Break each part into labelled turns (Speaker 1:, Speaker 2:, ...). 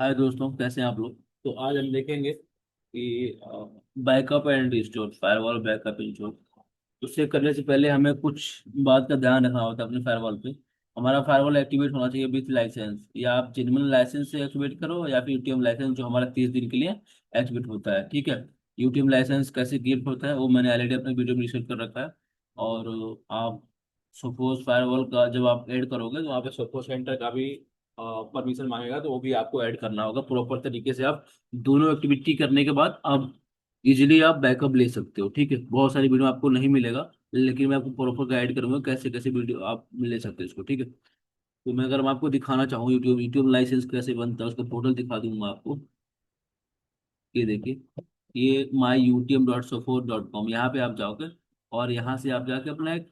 Speaker 1: हाय दोस्तों, कैसे हैं आप लोग। तो आज हम देखेंगे कि backup and restore, firewall backup ensure. उससे करने से पहले हमें कुछ बात का ध्यान रखना होता है अपने फायरवॉल पे। हमारा फायरवॉल एक्टिवेट होना चाहिए विथ लाइसेंस, या आप जेन्युइन लाइसेंस से एक्टिवेट करो या फिर यूटीएम लाइसेंस जो हमारा 30 दिन के लिए एक्टिवेट होता है। ठीक है। यूटीएम लाइसेंस कैसे क्रिएट होता है वो मैंने ऑलरेडी अपने वीडियो में रिसर्च कर रखा है। और आप सपोज फायरवॉल का जब आप ऐड करोगे तो वहाँ पे सपोज सेंटर का भी परमिशन मांगेगा, तो वो भी आपको ऐड करना होगा प्रॉपर तरीके से। आप दोनों एक्टिविटी करने के बाद आप इजीली आप बैकअप ले सकते हो। ठीक है। बहुत सारी वीडियो आपको नहीं मिलेगा, लेकिन मैं आपको प्रॉपर गाइड करूंगा कैसे कैसे वीडियो आप ले सकते हो इसको। ठीक है। तो मैं अगर मैं आपको दिखाना चाहूँ यूट्यूब यूट्यूब लाइसेंस कैसे बनता है उसका पोर्टल दिखा दूंगा आपको। ये देखिए, ये myutm.sophos.com, यहाँ पे आप जाओगे और यहाँ से आप जाके अपना एक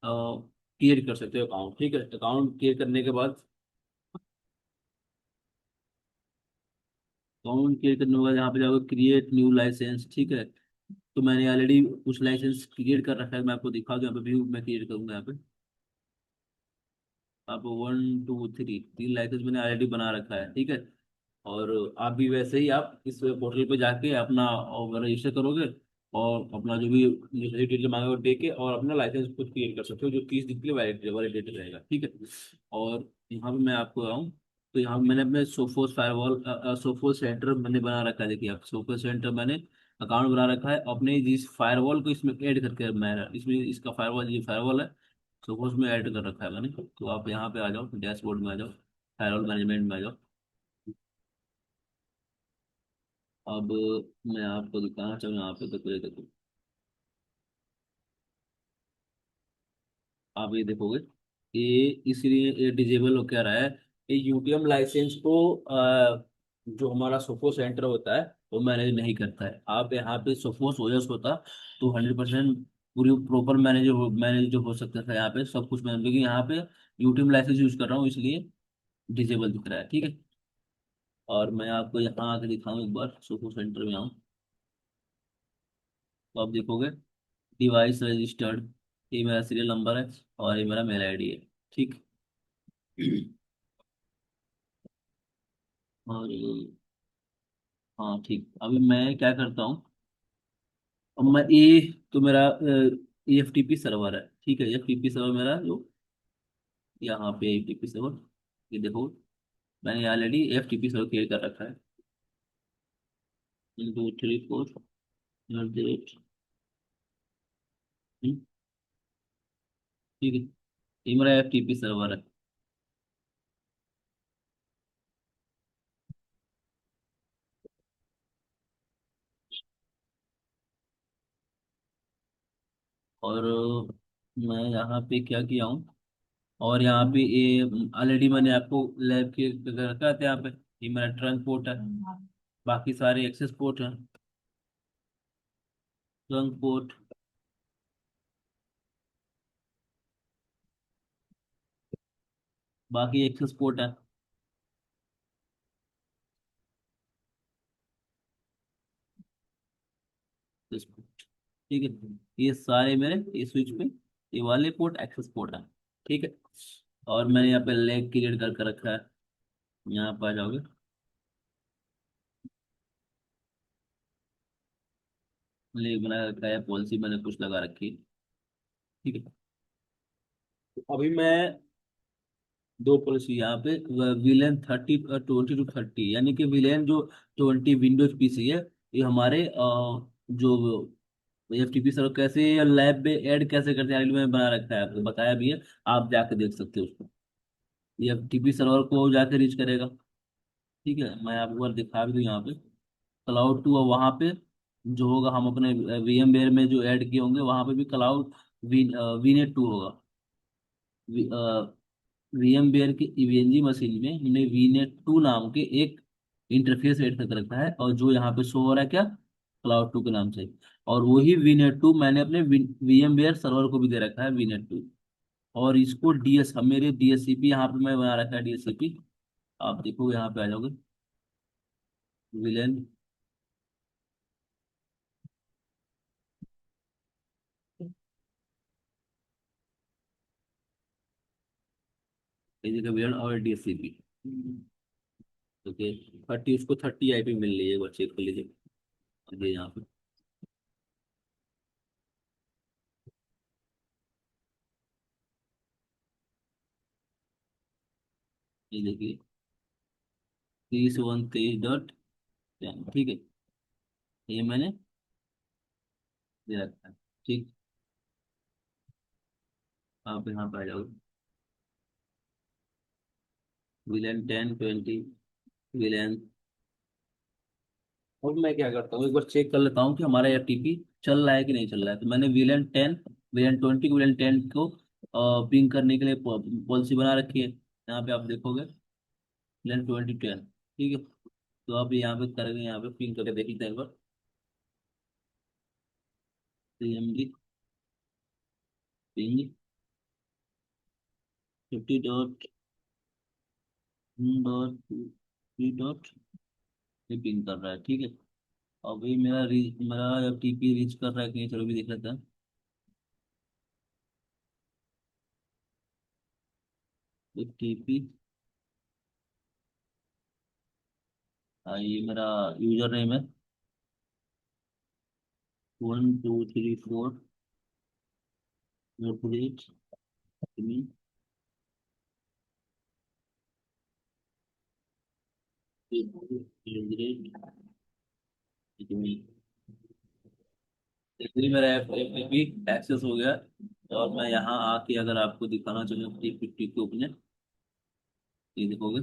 Speaker 1: क्रिएट कर सकते हो अकाउंट। ठीक है। अकाउंट क्रिएट करने के बाद अकाउंट क्रिएट करने के बाद यहाँ पे जाओगे क्रिएट न्यू लाइसेंस। ठीक है। तो मैंने ऑलरेडी कुछ लाइसेंस क्रिएट कर रखा है, मैं आपको दिखा दूँ। यहाँ पे व्यू मैं क्रिएट करूंगा। यहाँ पे आप 1 2 3 3 लाइसेंस मैंने ऑलरेडी बना रखा है। ठीक है। और आप भी वैसे ही आप इस पोर्टल पे जाके अपना रजिस्टर करोगे और अपना जो भी डिटेल मांगे वो दे के और अपना लाइसेंस खुद क्रिएट कर सकते हो, जो 30 दिन के लिए वैलिडेट रहेगा। ठीक है। और यहाँ पे मैं आपको आऊँ तो यहाँ पे मैंने अपने सोफोस फायरवॉल सोफोस सेंटर मैंने बना रखा है। देखिए, आप सोफोस सेंटर मैंने अकाउंट बना रखा है अपने जिस फायरवॉल को इसमें ऐड करके। मैं इसमें इसका फायरवॉल, ये फायरवॉल है सोफोस में ऐड कर रखा है मैंने। तो आप यहाँ पे आ जाओ, डैशबोर्ड में आ जाओ, फायरवॉल मैनेजमेंट में आ जाओ। अब मैं आपको दिखाना चाहूँ यहाँ पे, तो पहले देखो, आप ये देखोगे ये इसलिए ये डिजेबल हो क्या रहा है। ये यूटीएम लाइसेंस को जो हमारा सोफो सेंटर होता है वो मैनेज नहीं करता है। आप यहाँ पे सोफोस ओएस होता तो 100% पूरी प्रॉपर मैनेज जो हो सकता था यहाँ पे सब कुछ मैनेज, लेकिन यहाँ पे यूटीएम लाइसेंस यूज कर रहा हूँ इसलिए डिजेबल दिख रहा है। ठीक है। और मैं आपको यहाँ आके दिखाऊँ, एक बार सोफो सेंटर में आऊँ तो आप देखोगे डिवाइस रजिस्टर्ड, ये मेरा सीरियल नंबर है और ये मेरा मेल आईडी है। ठीक। और हाँ ठीक, अभी मैं क्या करता हूँ। अब मैं ये तो मेरा एफटीपी सर्वर है। ठीक है। एफटीपी सर्वर मेरा जो यहाँ पे एफटीपी सर्वर, ये देखो मैंने ऑलरेडी एफटीपी सर्वर क्रिएट कर रखा है। 1 2 3 4 8। ठीक है। ये मेरा एफटीपी सर्वर है। और मैं यहाँ पे क्या किया हूँ, और यहाँ पे ये ऑलरेडी मैंने आपको लैब के रखा था यहाँ पे। ये मेरा ट्रंक पोर्ट है, बाकी सारे एक्सेस पोर्ट हैं। ट्रंक पोर्ट, बाकी एक्सेस पोर्ट है। Access port. ठीक है। ये सारे मेरे ये स्विच पे ये वाले पोर्ट एक्सेस पोर्ट है। ठीक है। और मैंने यहाँ पे लैग क्रिएट करके रखा है। यहाँ पर आ जाओगे, लैग बना रखा है, पॉलिसी मैंने कुछ लगा रखी है। ठीक है। तो अभी मैं दो पॉलिसी यहाँ पे, विलेन 30 20 to 30, यानी कि विलेन जो 20 विंडोज पीसी है, ये हमारे जो एफटीपी सर्वर कैसे लैब में ऐड कैसे करते हैं मैंने बना रखा है, आपको बताया भी है। आप जाके देख सकते हो उसको। ये एफटीपी सर्वर को जाके रीच करेगा। ठीक है। मैं आपको एक बार दिखा भी दूँ यहाँ पे क्लाउड टू, वहाँ पे जो होगा हम अपने वीएमवेयर में जो ऐड किए होंगे वहाँ पे भी क्लाउड वीनेट टू होगा। वीएमवेयर के ईवीएनजी मशीन में हमने वीनेट टू नाम के एक इंटरफेस ऐड करके रखा है, और जो यहाँ पे शो हो रहा है क्या, क्लाउड टू के नाम से। और वही वीनेट टू मैंने अपने वीएमवेयर सर्वर को भी दे रखा है, वीनेट टू। और इसको डीएस हम मेरे डीएससीपी यहाँ पे मैं बना रखा है, डीएससीपी। आप देखोगे यहाँ पे आ जाओगे, विलेन, विलेन और डीएससीपी। ओके, 30 उसको 30 IP मिल रही है, एक बार चेक कर लीजिए आगे यहाँ पे। ये देखिए, 30 1 23 डॉट 10, ठीक है। ये मैंने दे रखा है। ठीक, आप यहाँ पे आ जाओ, विलेन 10 20, विलेन। और मैं क्या करता हूँ, एक बार चेक कर लेता हूँ कि हमारा FTP चल रहा है कि नहीं चल रहा है। तो मैंने विलेन 10, विलेन 20, विलेन 10 को पिंग करने के लिए पॉलिसी बना रखी है। यहाँ पे आप देखोगे, विलेन 20 10, ठीक है। तो आप यहाँ पे करेंगे, यहाँ पे पिंग करके देख लेते हैं एक बार। CMD पिंग 50.1.3 ये पिंग कर रहा है, ठीक है। अभी मेरा FTP रीच कर रहा है कि नहीं, चलो भी देख लेते हैं। FTP, ये मेरा यूजर नेम है 1234 8 एक्चुअली मेरा FTP एक्सेस हो गया। और मैं यहाँ आके अगर आपको दिखाना चाहूँ 350 को अपने, ये देखोगे,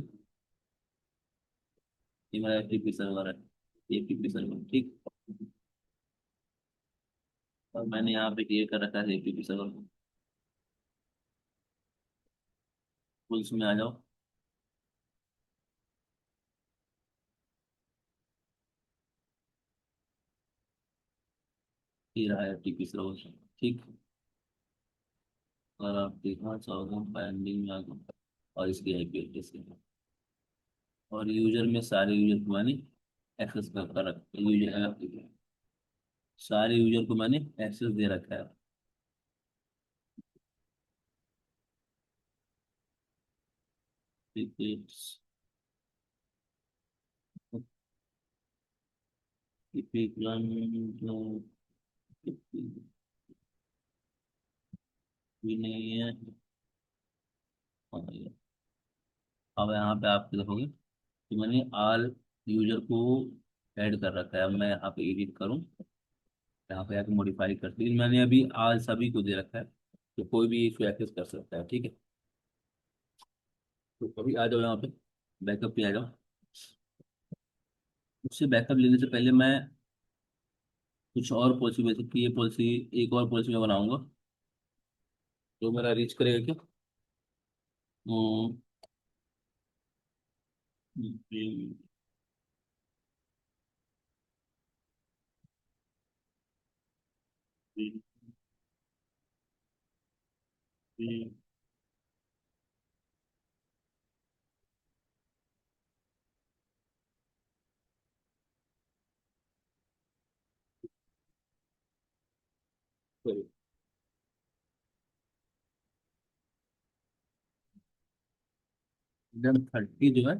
Speaker 1: ये मेरा FTP सर्वर है, FTP सर्वर, ठीक। और मैंने यहाँ पे क्रिएट कर रखा है FTP सर्वर। टूल्स में आ जाओ, ये रहा FTP सर्वर, ठीक। और आप देखना चाहोगे बाइंडिंग में आ जाओ, और इसकी IP एड्रेस है। और यूजर में सारे यूजर को मैंने एक्सेस कर रखा है। यूजर, सारे यूजर को मैंने एक्सेस दे रखा है। टिकट्स, टिकट रन जो भी नहीं है। और अब यहाँ पे आप देखोगे कि मैंने ऑल यूजर को ऐड कर रखा है। अब मैं यहाँ पे एडिट करूँ, यहाँ पे आके मॉडिफाई करती हूँ, मैंने अभी ऑल सभी को दे रखा है, तो कोई भी इसको एक्सेस कर सकता है, ठीक है। तो अभी आ जाओ यहाँ पे, बैकअप पे आ जाओ। उससे बैकअप लेने से पहले मैं कुछ और पॉलिसी, बेसिकली ये पॉलिसी, एक और पॉलिसी मैं बनाऊंगा जो मेरा रीच करेगा क्या। हम्म, हम्म, विलन 30 जो है,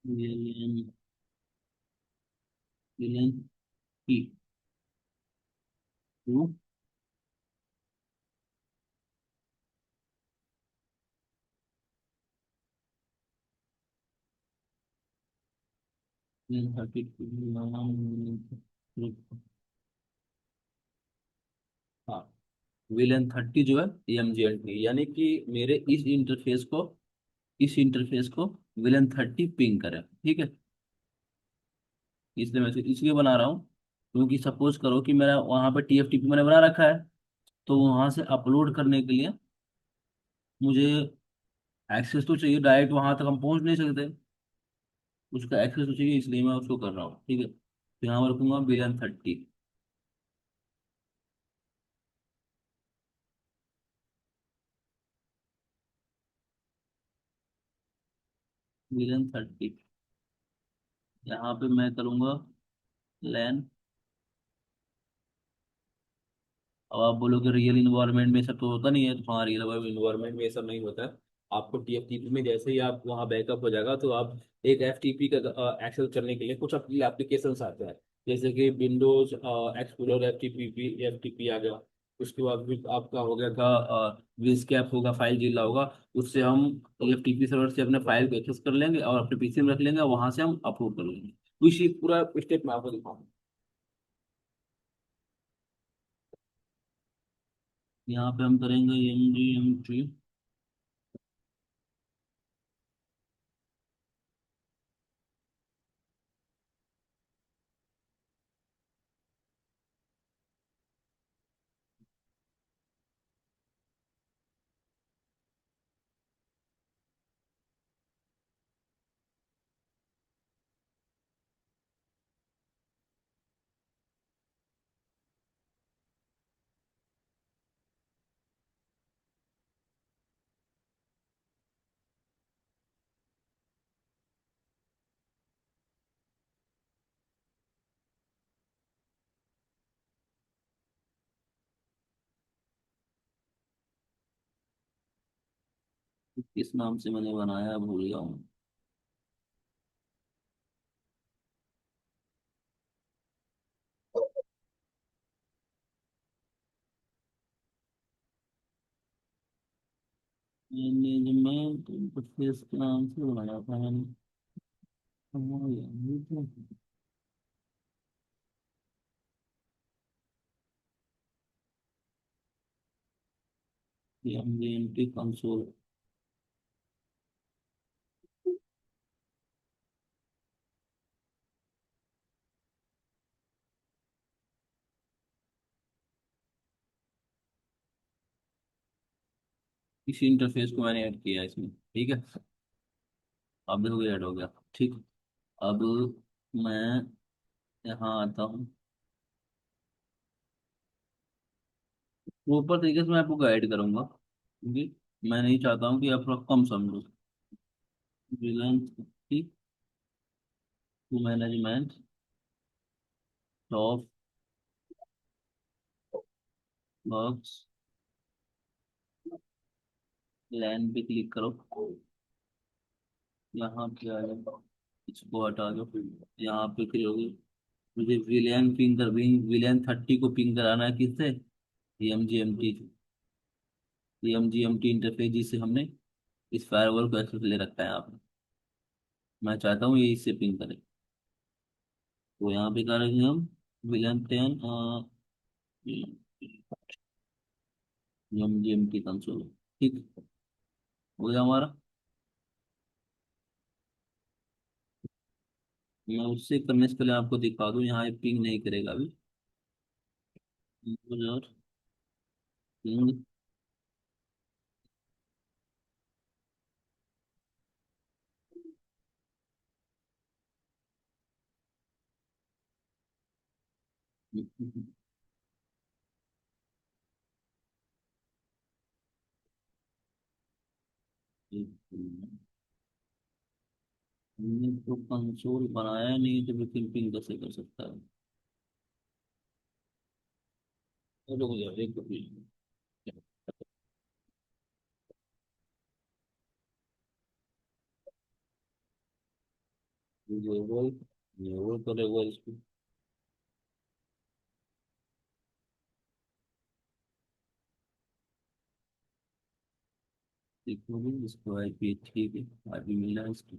Speaker 1: विलन विलन टू, हाँ, विलन 30 जो है EMGLT, यानी कि मेरे इस इंटरफेस को विलन 30 पिंग करे, ठीक है। इसलिए मैं इसलिए बना रहा हूँ, क्योंकि सपोज करो कि मेरा वहाँ पे TFTP मैंने बना रखा है, तो वहाँ से अपलोड करने के लिए मुझे एक्सेस तो चाहिए, डायरेक्ट वहाँ तक हम पहुँच नहीं सकते, उसका एक्सेस तो चाहिए, इसलिए मैं उसको कर रहा हूँ, ठीक है। तो यहाँ पर रखूंगा विलन 30, विलन 30। यहाँ पे मैं करूँगा लैन। अब आप बोलोगे रियल इन्वायरमेंट में सब तो होता नहीं है, तो हाँ, रियल इन्वायरमेंट में ये सब नहीं होता है। आपको TFTP में जैसे ही आप वहाँ बैकअप हो जाएगा, तो आप एक FTP का एक्सेस करने के लिए कुछ अपने एप्लीकेशंस आते हैं, जैसे कि विंडोज एक्सप्लोरर FTP आ गया। उसके बाद भी आपका हो गया का विस्कैप होगा, फाइल जिला होगा। उससे हम FTP सर्वर से अपने फाइल को एक्सेस कर लेंगे और अपने PC में रख लेंगे, और वहां से हम अपलोड कर लेंगे। तो इसी पूरा स्टेप मैं आपको दिखाऊंगा। यहाँ पे हम करेंगे MGMT। किस नाम से मैंने बनाया है, भूल गया हूँ। मैनेजमेंट इंटरफेस के नाम से बनाया था मैंने। हाँ, यही तो। MGMT console. इसी इंटरफेस को मैंने ऐड किया है इसमें, ठीक है। अब देखो ऐड हो गया, ठीक। अब मैं यहाँ आता हूँ। प्रॉपर तरीके से मैं आपको गाइड करूंगा, क्योंकि मैं नहीं चाहता हूँ कि आप थोड़ा कम समझो। Reliance to management of works, land पे क्लिक करो। यहाँ पे आ जाओ, इसको हटा दो। यहाँ पे करोगे, मुझे विलियन पिंग कर, विलियन 30 को पिंग कराना है किससे? MGMT। MGMT इंटरफेस जिससे हमने इस फायरवॉल को एक्सेस ले रखा है यहाँ पे, मैं चाहता हूँ ये इससे पिंग करे। तो यहाँ पे करेंगे हम विलियन 10 MGMT कंसोल, ठीक। हो गया हमारा। मैं उससे करने से पहले आपको दिखा दूँ, यहाँ ये पिंग नहीं करेगा अभी। और पिंग हमने तो कंसोल बनाया नहीं, तो बिल्कुल पिंग कैसे कर सकता है? चलो यार, एक लेवल, लेवल करेगा इसको। देखोगे इसको IP, ठीक है। IP मिला है इसको।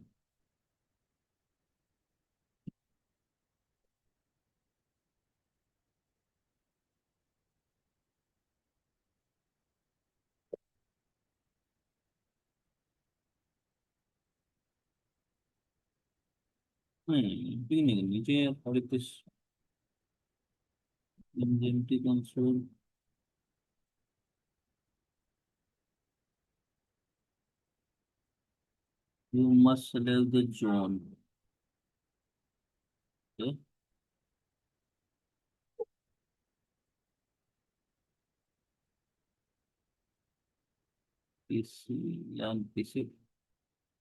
Speaker 1: नहीं, पिंग नहीं करनी चाहिए थोड़ी कुछ। MGMT console, you must select the zone, okay? PC and PC,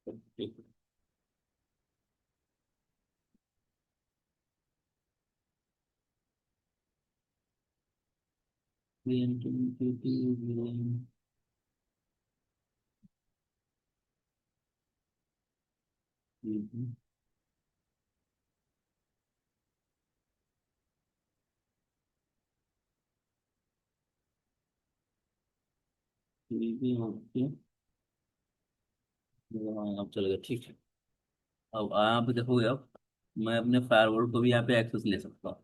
Speaker 1: okay. हम्म, ठीक है, ओके। हाँ, अब चल गया, ठीक है। अब यहाँ पे देखोगे, अब मैं अपने फायरवॉल को भी यहाँ पे एक्सेस ले सकता हूँ।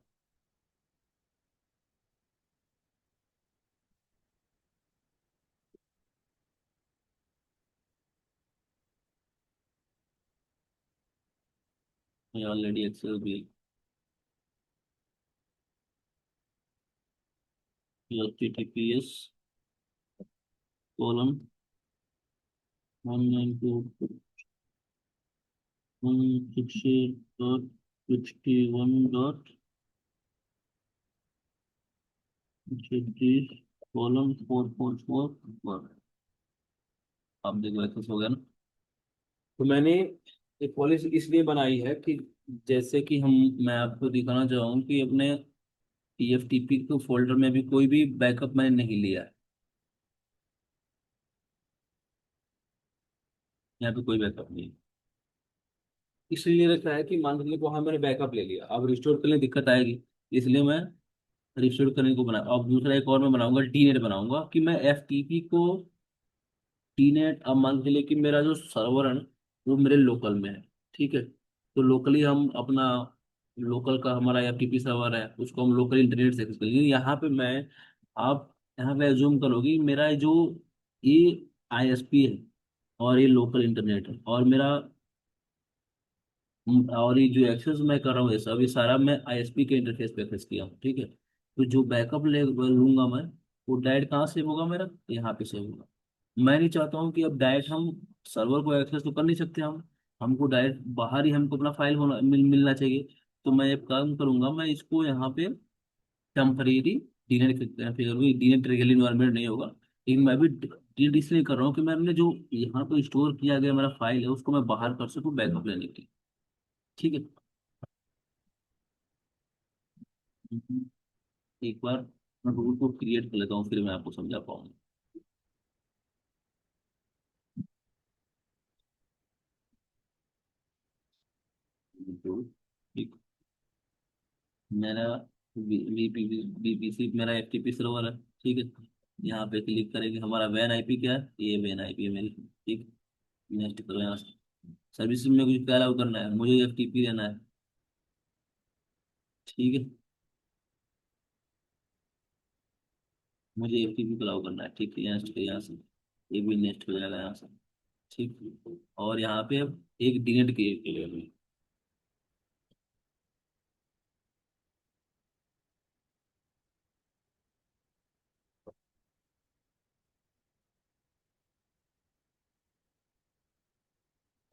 Speaker 1: ये ऑलरेडी एक्सेस भी, HTTPS कोलन 192.168.50:444। आप देखो एक्सेस हो गया ना। तो मैंने एक पॉलिसी इसलिए बनाई है कि जैसे कि हम, मैं आपको दिखाना चाहूँ कि अपने TFTP के फोल्डर में भी कोई भी बैकअप मैंने नहीं लिया है। यहाँ पे कोई बैकअप नहीं है। इसलिए रखा है कि मान लीजिए वहां मैंने बैकअप ले लिया, अब रिस्टोर करने में दिक्कत आएगी। इसलिए मैं रिस्टोर करने को बना, अब दूसरा एक और मैं बनाऊंगा, डीनेट बनाऊंगा कि मैं FTP को, डीनेट, अब मान के चलिए कि मेरा जो सर्वर है ना, वो मेरे लोकल में है। ठीक है, तो लोकली हम अपना, लोकल का हमारा FTP सर्वर है, उसको हम लोकल इंटरनेट से एक्सेस करेंगे। यहाँ पे मैं, आप यहाँ पे एज्यूम करोगे मेरा जो ये ISP है, और ये लोकल इंटरनेट है, और मेरा, और ये जो एक्सेस मैं कर रहा हूँ, ये सब, ये सारा मैं ISP के इंटरफेस पे एक्सेस किया हूँ। ठीक है, तो जो बैकअप ले लूंगा मैं, वो डायरेक्ट कहाँ सेव होगा मेरा, यहाँ पे सेव होगा। मैं नहीं चाहता हूँ कि अब डायरेक्ट हम सर्वर को एक्सेस तो कर नहीं सकते हम, हमको डायरेक्ट बाहर ही हमको अपना फाइल होना मिलना चाहिए। तो मैं एक काम करूंगा, मैं इसको यहाँ पे टेम्परेरी डीनेट, फिर भी डीनेट रियल इन्वायरमेंट नहीं होगा, लेकिन मैं भी डीनेट इसलिए कर रहा हूँ कि मैंने जो यहाँ पे स्टोर किया गया मेरा फाइल है, उसको मैं बाहर कर सकूँ बैकअप लेने के लिए। ठीक है। हम्म। एक बार मैं रूल को क्रिएट कर लेता हूँ, फिर मैं आपको समझा पाऊंगा। तो एक मेरा VPC मेरा FTP सर्वर है। ठीक है, यहाँ पे क्लिक करेंगे, हमारा वैन IP क्या है, ये वैन IP है मेरी। ठीक, नेक्स्ट करो यहाँ से। सर्विस में कुछ क्या अलाउ करना है, मुझे FTP लेना है। ठीक है, मुझे FTP को अलाउ करना है। ठीक है, यहाँ से ये भी नेक्स्ट हो जाएगा यहाँ से। ठीक, और यहाँ पे अब एक डिनेट क्रिएट करेंगे,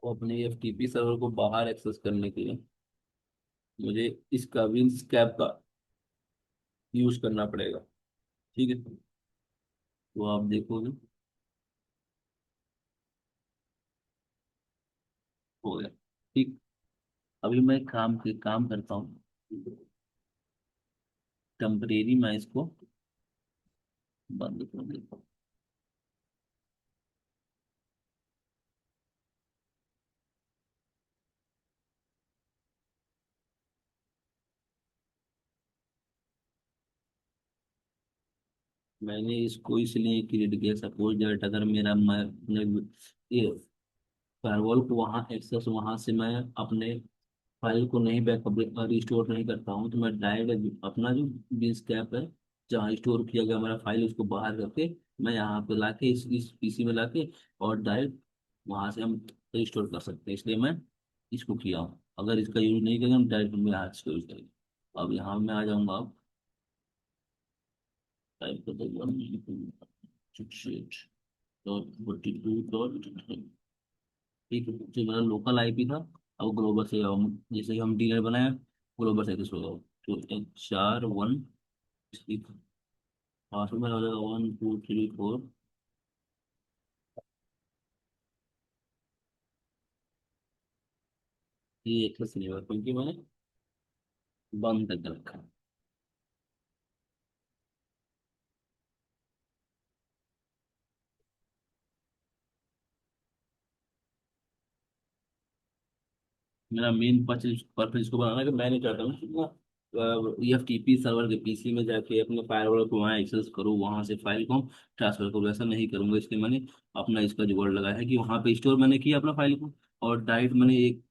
Speaker 1: वो अपने FTP सर्वर को बाहर एक्सेस करने के लिए मुझे इसका विंस कैप का यूज करना पड़ेगा। ठीक है, तो आप देखोगे हो गया। ठीक, अभी मैं काम करता हूँ, टेम्परेरी मैं इसको बंद कर देता हूँ। मैंने इसको इसलिए क्रिएट किया, सपोज दैट अगर मेरा, मैं अपने ये फायरवॉल को वहाँ एक्सेस, वहाँ से मैं अपने फाइल को नहीं बैकअप रिस्टोर नहीं करता हूँ, तो मैं डायरेक्ट अपना जो बिन स्कैप है, जहाँ स्टोर किया गया मेरा फाइल, उसको बाहर करके मैं यहाँ पे लाके इस PC में लाके, और डायरेक्ट वहाँ से हम रिस्टोर कर सकते हैं। इसलिए मैं इसको किया हूँ। अगर इसका यूज नहीं करेंगे, हम डायरेक्ट में यहाँ इसको यूज करेंगे। अब यहाँ मैं आ जाऊँगा, अब टाइप कर दूंगा 168.42. ठीक है, जो मेरा लोकल IP था, अब ग्लोबल से हम, जैसे कि हम डीलर बनाए, ग्लोबल से किस होगा, तो एक 4 1, पासवर्ड में हो जाएगा 1 2 3 4। ये एक्सेस नहीं हुआ क्योंकि मैंने बंद करके रखा है। मेरा मेन पर्पज इसको बनाना है कि मैं नहीं चाहता हूँ कि एफ टी पी सर्वर के पीसी में जाके अपने फायरवॉल को वहाँ एक्सेस करूँ, वहाँ से फाइल को ट्रांसफर करूँ। ऐसा नहीं करूँगा, इसलिए मैंने अपना इसका जुगाड़ लगाया है कि वहाँ पे स्टोर मैंने किया अपना फाइल को, और डायरेक्ट मैंने एक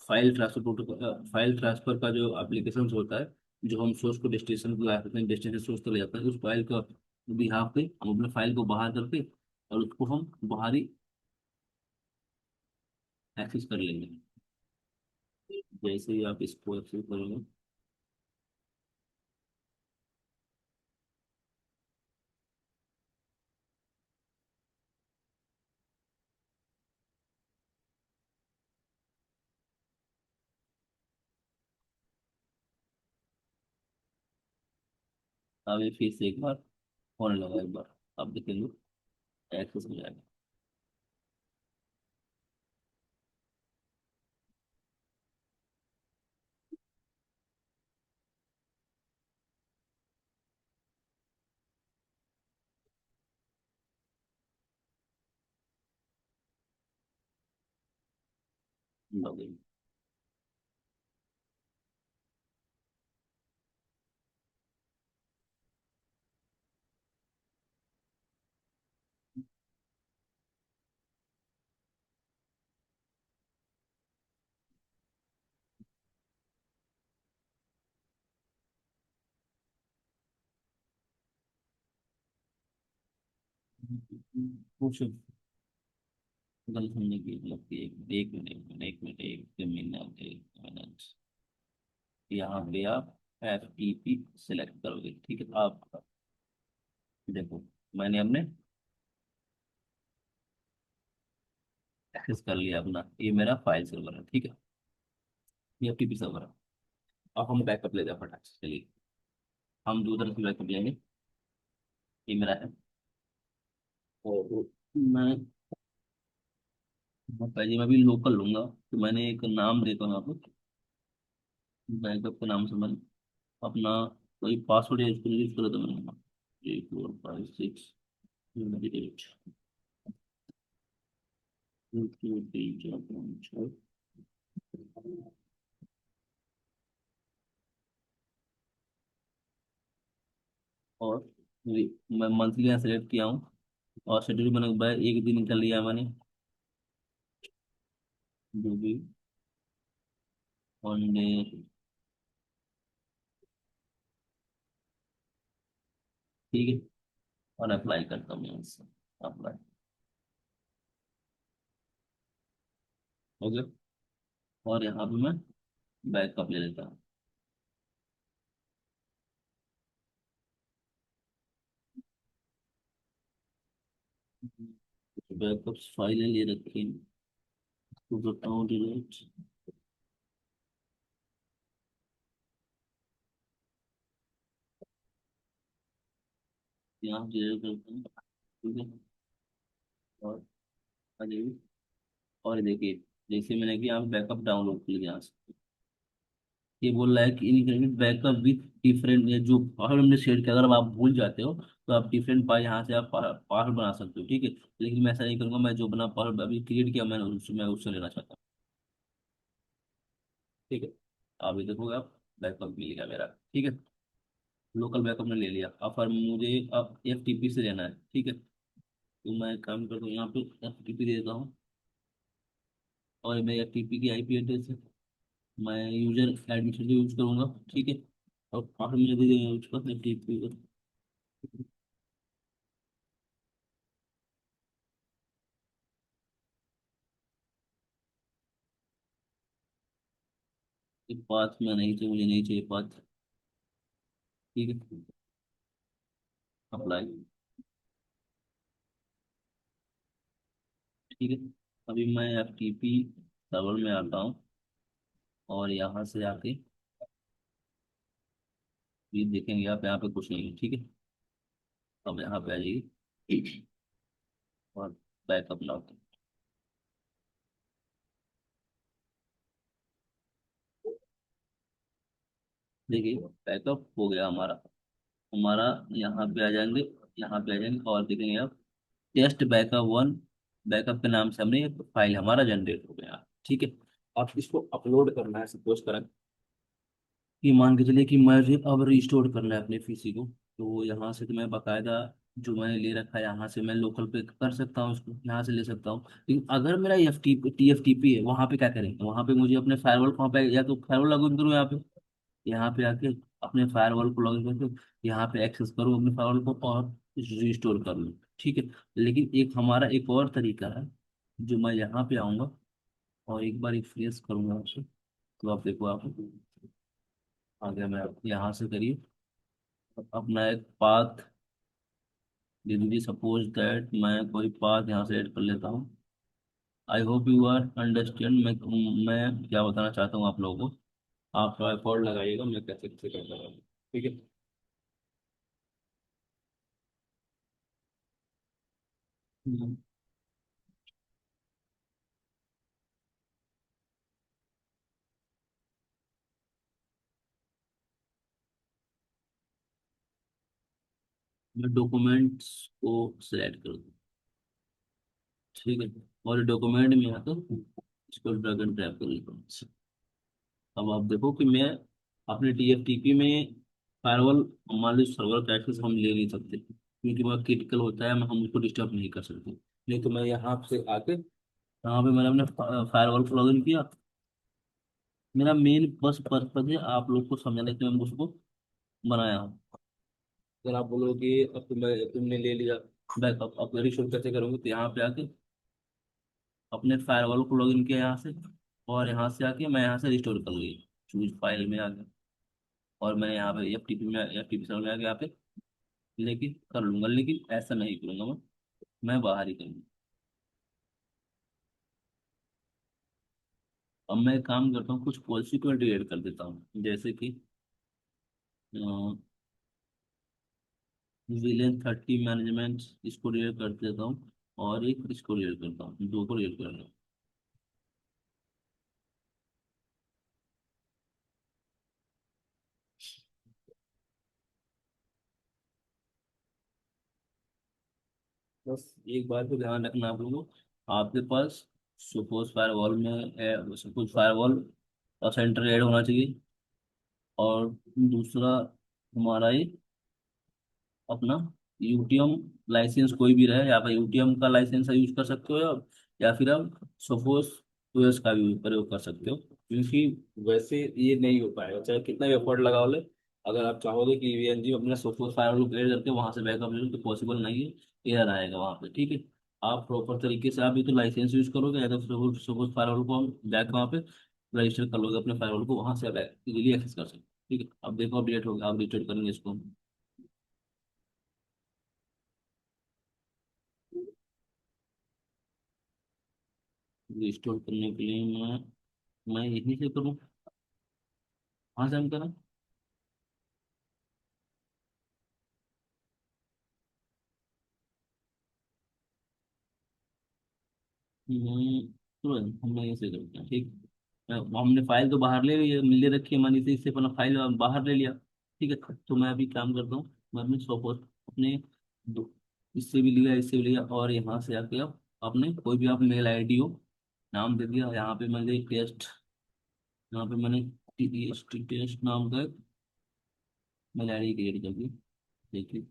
Speaker 1: file transfer protocol, file transfer का जो एप्लीकेशन होता है, जो हम सोर्स को डेस्टिनेशन को ला सकते हैं, डेस्टिनेशन सोर्स तक ले जाता है, उस फाइल का बिहाफ पे हम अपने फाइल को बाहर करके और उसको हम बाहरी एक्सेस कर लेंगे। जैसे ही आप इसको एक्सेस करेंगे, अब ये फिर से एक बार होने लगा, एक बार आप देखेंगे एक्सेस हो जाएगा। लॉगिन। कुछ गलत होने की लगती है, एक मिनट, यहाँ पे आप एफ टी पी सिलेक्ट करोगे, ठीक है। आप देखो, मैंने अपने एक्सेस कर लिया अपना, ये मेरा फाइल सर्वर है, ठीक है। ये एफ टी पी सर्वर है। अब हम बैकअप ले जाए फटाक से, चलिए हम दो तरह से बैकअप लेंगे। ये मेरा है, और मैं पहले मैं भी लोकल लूंगा, तो मैंने एक नाम देता हूँ आपको, बैकअप के नाम से मैं अपना कोई पासवर्ड या इसको यूज करो, तो मैंने 3 4 5 6 8 2 3 4 5 6। और मैं मंथली यहाँ सेलेक्ट किया हूँ, और शेड्यूल मैंने एक दिन निकल लिया मैंने, जो भी वन डे। ठीक है, और अप्लाई करता हूँ मैं इससे, अप्लाई हो गया। और यहाँ पे मैं बैकअप ले लेता हूँ। बैकअप फाइलें ले रखी हैं, तो करता हूँ डिलीट। यहाँ डिलीट करता हूँ, ठीक है। और आ जाइए, और देखिए, जैसे मैंने किया यहाँ बैकअप डाउनलोड कर लिया यहाँ से, ये बोल रहा है कि इनकरेक्ट बैकअप विथ डिफरेंट, या जो पासवर्ड हमने शेयर किया, अगर आप भूल जाते हो तो आप डिफरेंट पा यहाँ से आप पासवर्ड बना सकते हो, ठीक है। लेकिन मैं ऐसा नहीं करूंगा, मैं जो बना पासवर्ड अभी क्रिएट किया मैंने, उससे मैं उससे लेना चाहता हूँ, ठीक है। अभी देखोगे आप, बैकअप मिल गया मेरा, ठीक है। लोकल बैकअप ने ले लिया, अब पर मुझे अब एफ टी पी से लेना है, ठीक है। तो मैं काम करता हूँ, यहाँ पे एफ टी पी दे देता हूँ, और मेरे एफ टी पी की आई पी एड्रेस है, मैं यूजर एडमिशन यूज करूंगा, ठीक है। और पासवर्ड मुझे दे देंगे उसका एफ टी पी का। ये पाथ में नहीं चाहिए, मुझे नहीं चाहिए पाथ, ठीक है। अप्लाई, ठीक है। अभी मैं एफ टी पी सर्वर में आता हूँ, और यहाँ से आके ये देखेंगे आप, यहाँ पे कुछ नहीं है, ठीक है। अब यहाँ पे आ जाइए, और बैकअप लाओ। देखिए, बैकअप हो गया हमारा, हमारा यहाँ पे आ जाएंगे, यहाँ पे आ जाएंगे और देखेंगे आप, टेस्ट बैकअप वन, बैकअप के नाम से हमने एक फाइल हमारा जनरेट हो गया, ठीक है। आप इसको अपलोड करना है, सपोज करें कि मान के चलिए कि मुझे अब रिस्टोर करना है अपने पीसी को। तो यहाँ से तो मैं बाकायदा जो मैंने ले रखा है यहाँ से मैं लोकल पे कर सकता हूँ, उसको यहाँ से ले सकता हूँ। लेकिन अगर मेरा एफ टी TFTP है, वहाँ पे क्या करेंगे? वहाँ पे मुझे अपने फायरवॉल कहाँ पे, या तो फायरवॉल लॉगिन करूँ यहाँ पे आके अपने फायरवॉल को लॉगिन करके यहाँ पे एक्सेस करूँ अपने फायरवॉल को और रिस्टोर कर लूँ। ठीक है। लेकिन एक हमारा एक और तरीका है, जो मैं यहाँ पे आऊँगा और एक बार रिफ्रेश करूँगा आपसे, तो आप देखो, आप आ गया। मैं यहाँ से करिए अपना एक पाथ दे दीजिए। सपोज दैट मैं कोई पाथ यहाँ से ऐड कर लेता हूँ। I hope you are understand मैं क्या बताना चाहता हूँ आप लोगों को। आप थोड़ा एफर्ट लगाइएगा, मैं कैसे कैसे करता हूँ। ठीक है। हम्म। मैं डॉक्यूमेंट्स को सिलेक्ट कर दूँ। ठीक है। और डॉक्यूमेंट में आता इसको ड्रैग एंड ड्रॉप कर लेता हूँ। अब आप देखो कि मैं अपने TFTP में फायरवॉल, मान लीजिए सर्वर का एक्सेस हम ले नहीं सकते क्योंकि वह क्रिटिकल होता है, हम उसको डिस्टर्ब नहीं कर सकते। नहीं तो मैं यहाँ से आके यहाँ पे मैंने अपने फायरवॉल को लॉगिन किया। मेरा मेन बस पर्पज है आप लोग को समझाने के लिए मैं उसको बनाया हूँ। अगर आप बोलोगे अब तुमने ले लिया बैकअप, अब रिशोर कैसे करोगे? तो यहाँ पे आके अपने फायरवॉल को लॉगिन किया यहाँ से, और यहाँ से आके मैं यहाँ से रिस्टोर कर लिया, चूज फाइल में आ गया। और मैं यहाँ पे एफ टी पी सर्वर में आके यहाँ पे लेके कर लूंगा। लेकिन ऐसा नहीं करूंगा मैं बाहर ही करूंगा। अब मैं एक काम करता हूँ, कुछ पॉलिसी को डिलीट कर देता हूँ, जैसे कि विलेन 30 मैनेजमेंट, इसको डिलीट कर देता हूँ। और एक इसको डिलीट करता हूँ, दो को डिलीट कर। बस एक बात को ध्यान रखना आप लोगों को, आपके पास सपोज फायरवॉल में सपोज फायरवॉल का सेंटर ऐड होना चाहिए। और दूसरा हमारा ये अपना यूटीएम लाइसेंस कोई भी रहे, या आप यूटीएम का लाइसेंस यूज कर सकते हो, या फिर आप सपोज ओएस का भी प्रयोग कर सकते हो, क्योंकि वैसे ये नहीं हो पाएगा चाहे कितना भी एफर्ट लगाओ ले। अगर आप चाहोगे कि वीएनजी अपना सपोज फायरवॉल क्लियर करके वहां से बैकअप ले लो तो पॉसिबल नहीं है, एरर आएगा वहां पे। ठीक है। आप प्रॉपर तरीके से आप ये तो लाइसेंस यूज करोगे, या तो सपोज फायरवॉल को हम बैक वहाँ पे रजिस्टर कर लोगे अपने फायरवॉल को, वहां से बैक इजीली एक्सेस कर सकते हो। ठीक है। अब देखो अपडेट हो गया, आप रिस्टार्ट करेंगे इसको। रिस्टोर करने के लिए मैं यहीं से करूँ? कहाँ से हम करें? तुरंत हम यहीं से करते हैं। ठीक। हमने फाइल तो बाहर ले रखी है मनी से, इससे अपना फाइल बाहर ले लिया। ठीक है। तो मैं अभी काम करता हूँ, मैं अपने सपोज अपने दो इससे भी लिया, इससे भी लिया, और यहाँ से आके आप अपने कोई भी आप मेल आईडी हो, नाम दे दिया। यहाँ पे मैंने टेस्ट, यहाँ पे मैंने टेस्ट नाम का मेल आईडी क्रिएट कर दी। देखिए,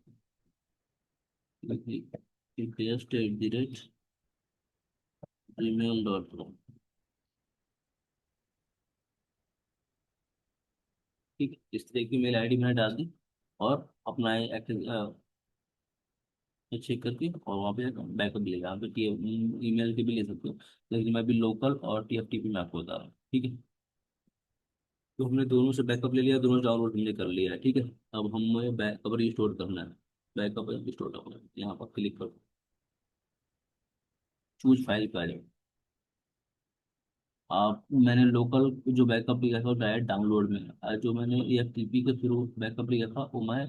Speaker 1: टेस्ट @gmail.com। ठीक है। इस तरह की मेल आईडी मैंने डाल दी, और अपना चेक करके और वहाँ पे बैकअप मिलेगा। यहाँ पे ईमेल के भी ले सकते हो, लेकिन मैं भी लोकल और TFTP में आपको बता रहा हूँ। ठीक है। तो हमने दोनों से बैकअप ले लिया, दोनों डाउनलोड हमने कर लिया है। ठीक है। अब हमें बैकअप रिस्टोर करना है। बैकअप रिस्टोर करना है, यहाँ पर क्लिक करो, चूज फाइल पे आ जाओ। आप मैंने लोकल जो बैकअप लिया था डायरेक्ट डाउनलोड में है। जो मैंने AFTP के थ्रू बैकअप लिया था वो मैं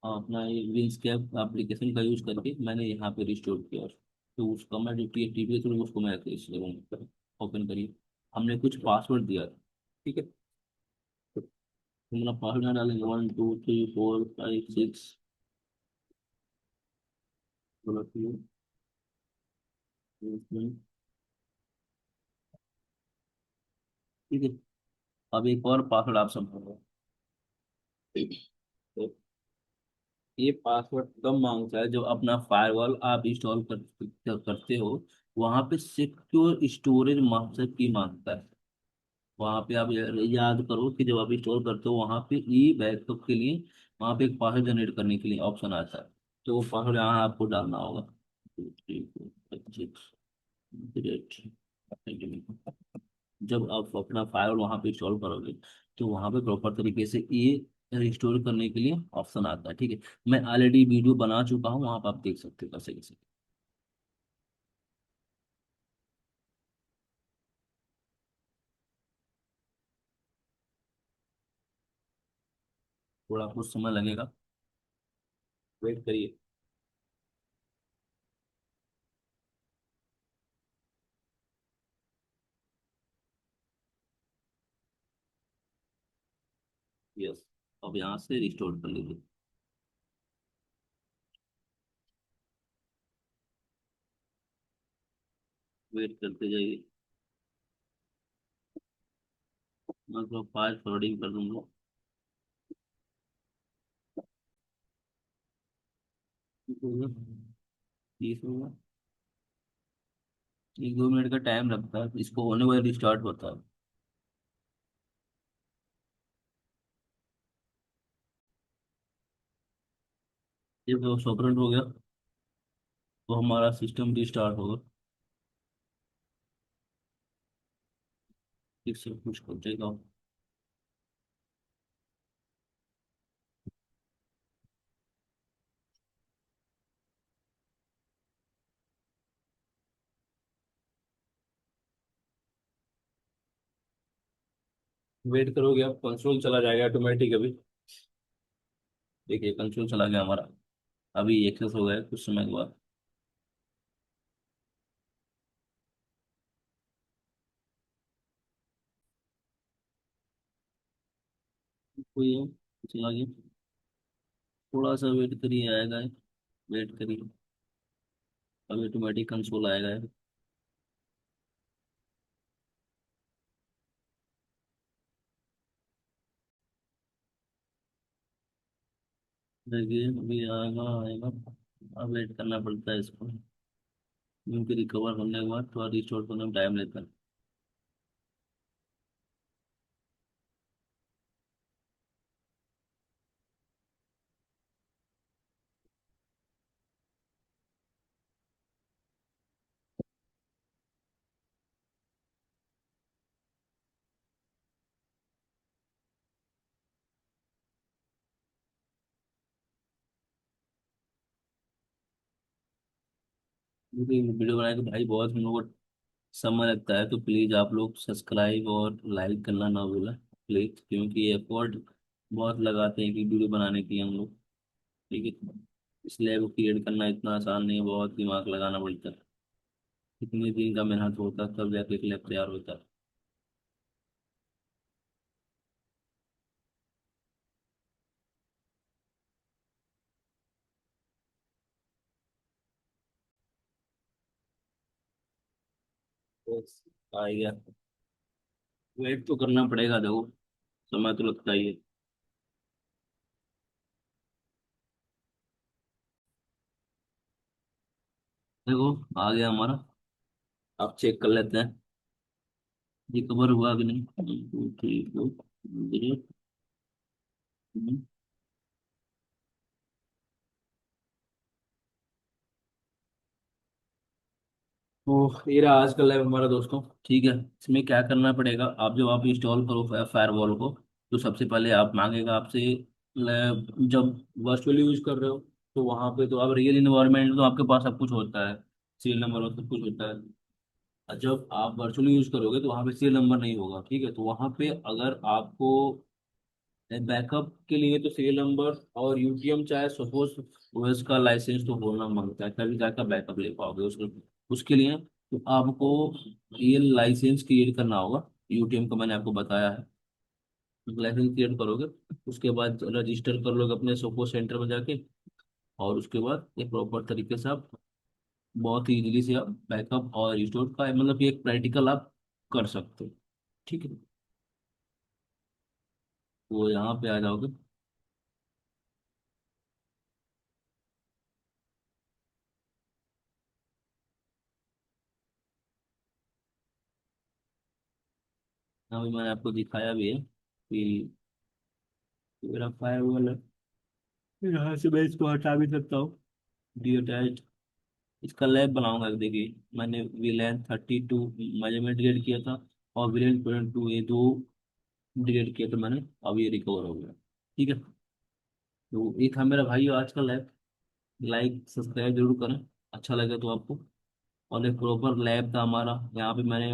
Speaker 1: अपना ये विंस्कैप एप्लीकेशन का यूज करके मैंने यहाँ पे रिस्टोर किया। तो उसका मैं जो TFTP के थ्रू उसको मैं ओपन करिए। हमने कुछ पासवर्ड दिया था। ठीक है। तो हमारा पासवर्ड डालेंगे 1 2 3 4 5 6। ठीक है। अब एक और पासवर्ड आप समझो। तो ये पासवर्ड कब मांगता है, जब अपना फायरवॉल आप इंस्टॉल करते हो, वहां पे सिक्योर स्टोरेज मास्टर की मांगता है। वहां पे आप याद करो कि जब आप इंस्टॉल करते हो वहां पे ई बैकअप के लिए वहां पे एक पासवर्ड जनरेट करने के लिए ऑप्शन आता है। तो वो पासवर्ड यहाँ आपको डालना होगा। 2 3 4 5 6 जब आप अपना फाइल वहां पे इंस्टॉल करोगे तो वहां पे प्रॉपर तरीके से ये रिस्टोर करने के लिए ऑप्शन आता है। ठीक है। मैं ऑलरेडी वीडियो बना चुका हूँ, वहां पर आप देख सकते हो कैसे कैसे। थोड़ा कुछ समय लगेगा, वेट करिए। यस, अब यहाँ से रिस्टोर कर लीजिए। वेट करते जाइए, मैं तो फाइल फॉरवर्डिंग कर दूंगा। 30 मिनट, 1 2 मिनट का टाइम लगता है इसको होने वाले, रिस्टार्ट होता है। जब वो 100% हो गया तो हमारा सिस्टम रिस्टार्ट होगा। ठीक से कुछ कर देगा। वेट करोगे आप, कंसोल चला जाएगा ऑटोमेटिक अभी। देखिए कंसोल चला गया हमारा, अभी एक्सेस हो गया कुछ समय के बाद। कोई है, चला गया। थोड़ा सा वेट करिए, आएगा। वेट करिए, अभी ऑटोमेटिक कंसोल आएगा। देखिए अभी आएगा आएगा। अब वेट करना पड़ता है इसको, क्योंकि रिकवर होने के बाद थोड़ा रिस्टोर करने में टाइम लेता है। क्योंकि वीडियो बनाए तो भाई बहुत हम लोग को समय लगता है, तो प्लीज़ आप लोग सब्सक्राइब और लाइक करना ना भूलें प्लीज, क्योंकि ये एफर्ट बहुत लगाते हैं कि वीडियो बनाने के लिए हम लोग। ठीक है। इसलिए वो क्रिएट करना इतना आसान नहीं है, बहुत दिमाग लगाना पड़ता है। कितने दिन का मेहनत होता है तब जाके क्लिप तैयार होता है। बस आ गया। वेट तो करना पड़ेगा, देखो समय तो लगता ही है। देखो आ गया हमारा, आप चेक कर लेते हैं रिकवर हुआ कि नहीं। 1 2 3 4 तो ये रहा आज का लाइव हमारा दोस्तों। ठीक है, इसमें क्या करना पड़ेगा, आप जब आप इंस्टॉल करो फायरवॉल को, तो सबसे पहले आप मांगेगा आपसे जब वर्चुअली यूज कर रहे हो तो वहाँ पे तो आप रियल इन्वायरमेंट में तो आपके पास सब कुछ होता है, सीरियल नंबर और सब कुछ होता है। और जब आप वर्चुअली यूज करोगे तो वहाँ पे सीरियल नंबर नहीं होगा। ठीक है, तो वहाँ पे अगर आपको बैकअप के लिए तो सीरियल नंबर और यूटीएम चाहे सपोज ओएस का लाइसेंस तो होना मांगता है, तभी जाकर बैकअप ले पाओगे उसके उसके लिए। तो आपको ये लाइसेंस क्रिएट करना होगा। यूटीएम का मैंने आपको बताया है। लाइसेंस क्रिएट करोगे, उसके बाद रजिस्टर कर लोगे अपने सपोज सेंटर में जाके, और उसके बाद एक प्रॉपर तरीके से आप बहुत ही इजीली से आप बैकअप और रिस्टोर का मतलब कि एक प्रैक्टिकल आप कर सकते हो। ठीक है। वो यहाँ पे आ जाओगे। यहाँ पे मैंने आपको दिखाया भी है कि मेरा फायरवॉल है। यहाँ से मैं इसको हटा भी सकता हूँ। D attach. इसका लैब बनाऊंगा, देखिए मैंने वीलैन 32 मेजरमेंट डिलीट किया था, और वीलैन 22 ये दो डिलीट किया था मैंने। अब ये रिकवर हो गया। ठीक है। तो ये था मेरा भाई आज का लैब। लाइक सब्सक्राइब जरूर करें, अच्छा लगे तो आपको। और एक प्रॉपर लैब था हमारा। यहाँ पे मैंने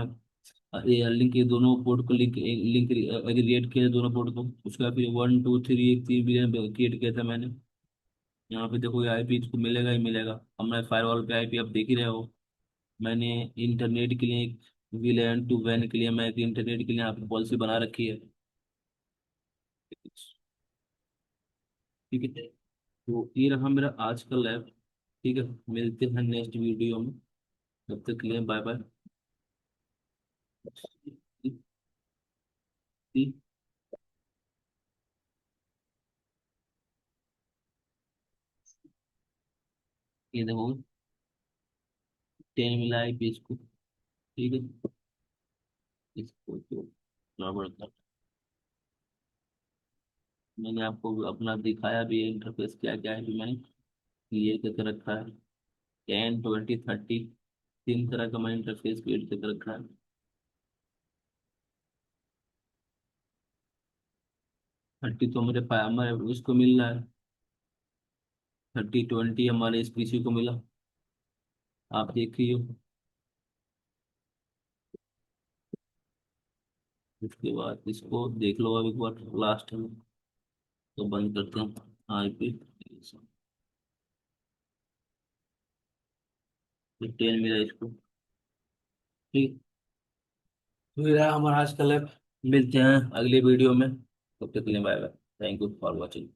Speaker 1: ये लिंक, ये दोनों पोर्ट को लिंक लिंक एग्रीगेट किया दोनों पोर्ट को। उसका फिर 1 2 3 3 बिलियन क्रिएट किया था मैंने। यहाँ पे देखो, ये आईपी इसको मिलेगा ही मिलेगा। हमारे फायरवॉल पे आईपी आप देख ही रहे हो। मैंने इंटरनेट के लिए एक वीलैन टू वैन के लिए मैं एक इंटरनेट के लिए यहाँ पे पॉलिसी बना रखी है। ठीक है। तो ये रहा मेरा आज का लैब। ठीक है। मिलते हैं नेक्स्ट वीडियो में। तब तक के लिए बाय बाय। ये देखो, 10 मिला आईपी इसको। ठीक है। इसको तो गड़बड़ कर। मैंने आपको अपना दिखाया भी है इंटरफेस क्या क्या है, जो मैंने क्लियर करके रखा है। 10 20 30 तीन तरह का मैंने इंटरफेस क्रिएट करके रखा है। 30 तो हमारे उसको मिल रहा है। 30 20 हमारे इस पीसी को मिला। आप देखिए। उसके बाद इसको देख लो अब एक बार लास्ट में। तो बंद करते हैं आईपी। 10 मिला इसको। ठीक। तो ये रहा हमारा आज का लैब। मिलते हैं अगली वीडियो में। तब तक के लिए bye bye. Thank you for watching.